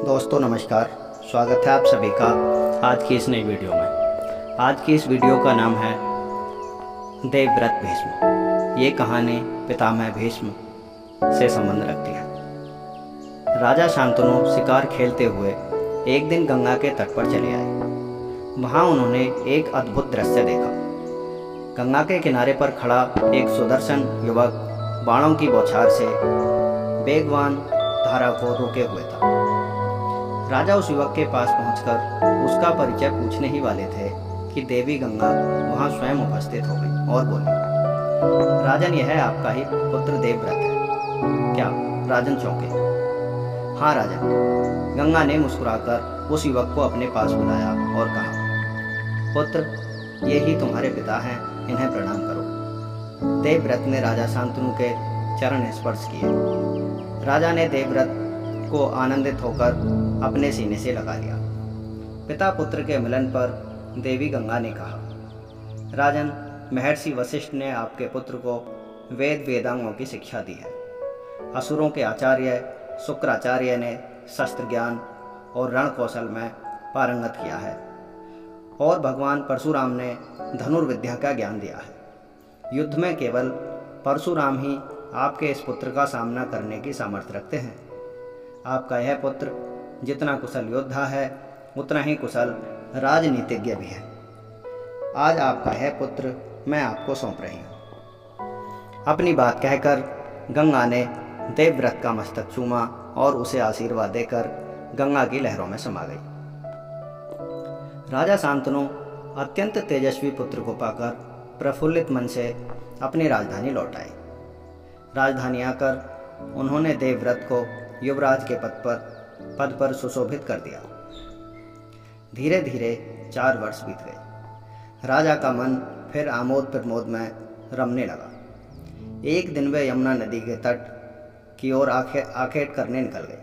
दोस्तों नमस्कार। स्वागत है आप सभी का आज की इस नई वीडियो में। आज की इस वीडियो का नाम है देवव्रत भीष्म। ये कहानी पितामह भीष्म से संबंध रखती है। राजा शांतनु शिकार खेलते हुए एक दिन गंगा के तट पर चले आए। वहाँ उन्होंने एक अद्भुत दृश्य देखा। गंगा के किनारे पर खड़ा एक सुदर्शन युवक बाणों की बौछार से वेगवान धारा को रोके हुए था। राजा उस युवक के पास पहुंचकर उसका परिचय पूछने ही वाले थे कि देवी गंगा वहां स्वयं उपस्थित हो गई और बोली, राजन, यह आपका ही पुत्र देवव्रत है क्या? राजन चौंके। हाँ राजन। गंगा ने मुस्कुराकर उस युवक को अपने पास बुलाया और कहा, पुत्र, ये ही तुम्हारे पिता हैं, इन्हें प्रणाम करो। देवव्रत ने राजा शांतनु के चरण स्पर्श किए। राजा ने देवव्रत को आनंदित होकर अपने सीने से लगा लिया। पिता पुत्र के मिलन पर देवी गंगा ने कहा, राजन, महर्षि वशिष्ठ ने आपके पुत्र को वेद वेदांगों की शिक्षा दी है। असुरों के आचार्य शुक्राचार्य ने शस्त्र ज्ञान और रण कौशल में पारंगत किया है और भगवान परशुराम ने धनुर्विद्या का ज्ञान दिया है। युद्ध में केवल परशुराम ही आपके इस पुत्र का सामना करने की सामर्थ्य रखते हैं। आपका यह पुत्र जितना कुशल योद्धा है उतना ही कुशल राजनीतिज्ञ भी है। आज आपका यह पुत्र मैं आपको सौंप रही हूँ। अपनी बात कहकर गंगा ने देवव्रत का मस्तक चूमा और उसे आशीर्वाद देकर गंगा की लहरों में समा गई। राजा शांतनु अत्यंत तेजस्वी पुत्र को पाकर प्रफुल्लित मन से अपनी राजधानी लौट आए। राजधानी आकर उन्होंने देवव्रत को युवराज के पद पर सुशोभित कर दिया। धीरे धीरे 4 वर्ष बीत गए। राजा का मन फिर आमोद प्रमोद में रमने लगा। एक दिन वे यमुना नदी के तट की ओर आखेट करने निकल गए।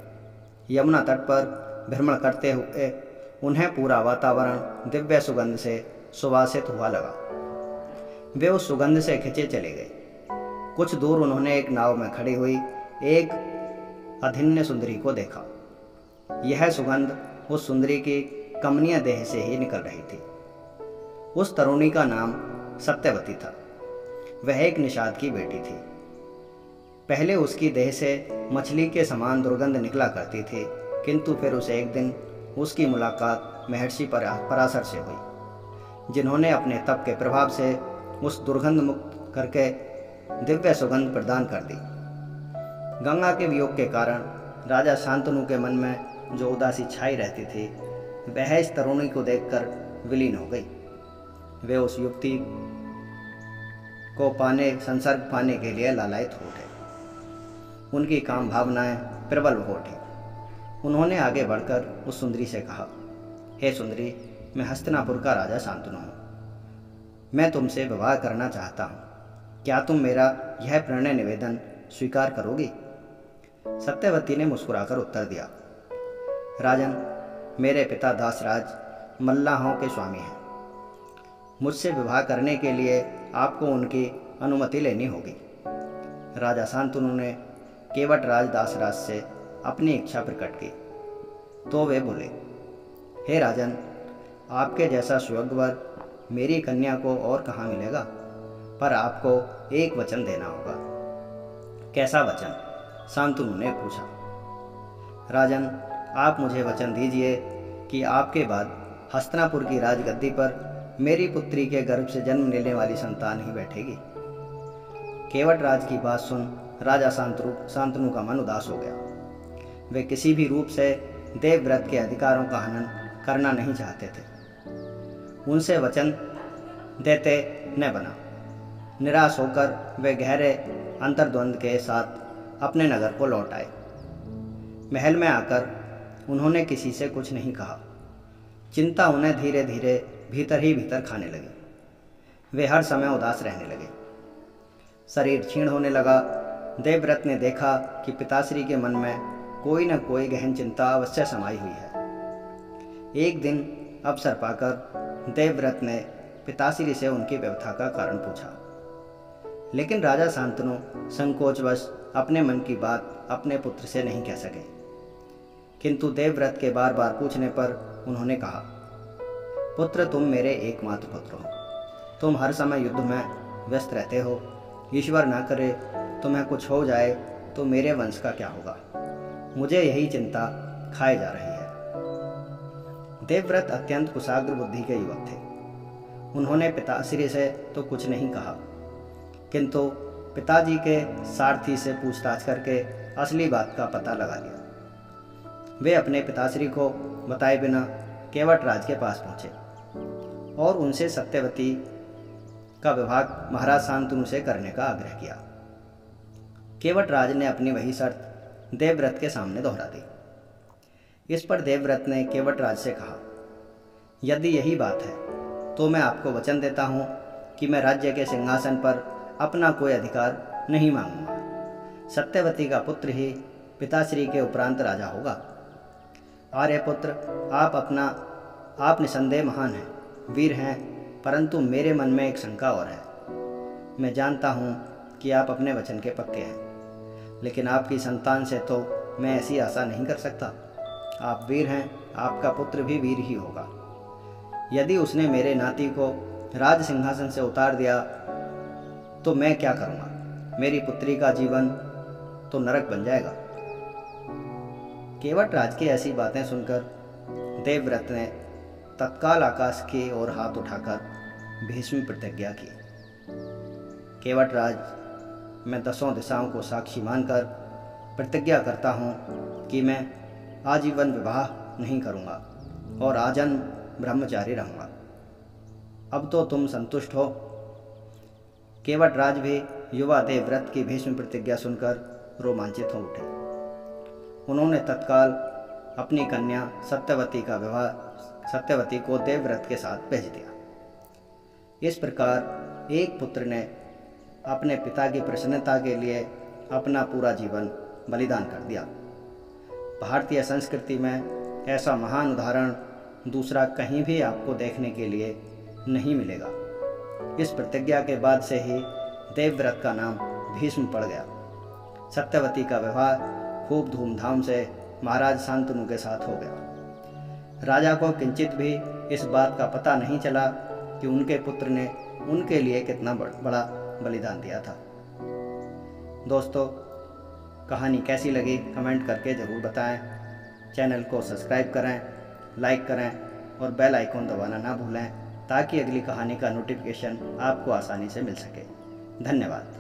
यमुना तट पर भ्रमण करते हुए उन्हें पूरा वातावरण दिव्य सुगंध से सुवासित हुआ लगा। वे उस सुगंध से खिंचे चले गए। कुछ दूर उन्होंने एक नाव में खड़ी हुई एक अधिन्य सुंदरी को देखा। यह सुगंध उस सुंदरी की कमनीय देह से ही निकल रही थी। उस तरुणी का नाम सत्यवती था। वह एक निषाद की बेटी थी। पहले उसकी देह से मछली के समान दुर्गंध निकला करती थी, किंतु फिर उसे एक दिन उसकी मुलाकात महर्षि पराशर से हुई, जिन्होंने अपने तप के प्रभाव से उस दुर्गंध मुक्त करके दिव्य सुगंध प्रदान कर दी। गंगा के वियोग के कारण राजा शांतनु के मन में जो उदासी छाई रहती थी, वह इस तरुणी को देखकर विलीन हो गई। वे उस युवती को संसर्ग पाने के लिए लालायित हो उठे। उनकी काम भावनाएं प्रबल हो उठी। उन्होंने आगे बढ़कर उस सुंदरी से कहा, हे सुंदरी, मैं हस्तिनापुर का राजा शांतनु हूँ। मैं तुमसे विवाह करना चाहता हूँ। क्या तुम मेरा यह प्रणय निवेदन स्वीकार करोगी? सत्यवती ने मुस्कुराकर उत्तर दिया, राजन, मेरे पिता दासराज मल्लाहों के स्वामी हैं। मुझसे विवाह करने के लिए आपको उनकी अनुमति लेनी होगी। राजा शांतनु ने केवटराज दासराज से अपनी इच्छा प्रकट की तो वे बोले, हे राजन, आपके जैसा सुयोग्य वर मेरी कन्या को और कहाँ मिलेगा, पर आपको एक वचन देना होगा। कैसा वचन? शांतनु ने पूछा। राजन, आप मुझे वचन दीजिए कि आपके बाद हस्तिनापुर की राजगद्दी पर मेरी पुत्री के गर्भ से जन्म लेने वाली संतान ही बैठेगी। केवटराज की बात सुन राजा शांतनु का मन उदास हो गया। वे किसी भी रूप से देवव्रत के अधिकारों का हनन करना नहीं चाहते थे। उनसे वचन देते न बना। निराश होकर वे गहरे अंतर्द्वंद के साथ अपने नगर को लौट आए। महल में आकर उन्होंने किसी से कुछ नहीं कहा। चिंता उन्हें धीरे धीरे भीतर ही भीतर खाने लगी। वे हर समय उदास रहने लगे। शरीर क्षीण होने लगा। देवव्रत ने देखा कि पिताश्री के मन में कोई न कोई गहन चिंता अवश्य समाई हुई है। एक दिन अवसर पाकर देवव्रत ने पिताश्री से उनकी व्यथा का कारण पूछा, लेकिन राजा शांतनु संकोचवश अपने मन की बात अपने पुत्र से नहीं कह सके। किंतु देवव्रत के बार बार पूछने पर उन्होंने कहा, पुत्र तुम मेरे एकमात्र पुत्र हो, तुम हर समय युद्ध में व्यस्त रहते हो, ईश्वर न करे तुम्हें कुछ हो जाए तो मेरे वंश का क्या होगा, मुझे यही चिंता खाए जा रही है। देवव्रत अत्यंत कुशाग्र बुद्धि के युवक थे। उन्होंने पिताश्री से तो कुछ नहीं कहा, किंतु पिताजी के सारथी से पूछताछ करके असली बात का पता लगा लिया। वे अपने पिताश्री को बताए बिना केवटराज के पास पहुँचे और उनसे सत्यवती का विवाह महाराज शांतनु से करने का आग्रह किया। केवटराज ने अपनी वही शर्त देवव्रत के सामने दोहरा दी। इस पर देवव्रत ने केवटराज से कहा, यदि यही बात है तो मैं आपको वचन देता हूँ कि मैं राज्य के सिंहासन पर अपना कोई अधिकार नहीं मांगूंगा। सत्यवती का पुत्र ही पिताश्री के उपरांत राजा होगा। आर्यपुत्र, आप निसंदेह महान हैं, वीर हैं, परंतु मेरे मन में एक शंका और है। मैं जानता हूँ कि आप अपने वचन के पक्के हैं, लेकिन आपकी संतान से तो मैं ऐसी आशा नहीं कर सकता। आप वीर हैं, आपका पुत्र भी वीर ही होगा। यदि उसने मेरे नाती को राज सिंहासन से उतार दिया तो मैं क्या करूँगा? मेरी पुत्री का जीवन तो नरक बन जाएगा। केवटराज की ऐसी बातें सुनकर देवव्रत ने तत्काल आकाश की ओर हाथ उठाकर भीष्म प्रतिज्ञा की। केवटराज, मैं 10 दिशाओं को साक्षी मानकर प्रतिज्ञा करता हूँ कि मैं आजीवन विवाह नहीं करूँगा और आजन्म ब्रह्मचारी रहूँगा। अब तो तुम संतुष्ट हो? केवटराज भी युवा देवव्रत की भीष्म प्रतिज्ञा सुनकर रोमांचित हो उठे। उन्होंने तत्काल अपनी कन्या सत्यवती का विवाह सत्यवती को देवव्रत के साथ भेज दिया। इस प्रकार एक पुत्र ने अपने पिता की प्रसन्नता के लिए अपना पूरा जीवन बलिदान कर दिया। भारतीय संस्कृति में ऐसा महान उदाहरण दूसरा कहीं भी आपको देखने के लिए नहीं मिलेगा। इस प्रतिज्ञा के बाद से ही देवव्रत का नाम भीष्म पड़ गया। सत्यवती का विवाह खूब धूमधाम से महाराज शांतनु के साथ हो गया। राजा को किंचित भी इस बात का पता नहीं चला कि उनके पुत्र ने उनके लिए कितना बड़ा बलिदान दिया था। दोस्तों, कहानी कैसी लगी कमेंट करके ज़रूर बताएं। चैनल को सब्सक्राइब करें, लाइक करें और बेल आइकन दबाना ना भूलें ताकि अगली कहानी का नोटिफिकेशन आपको आसानी से मिल सके। धन्यवाद।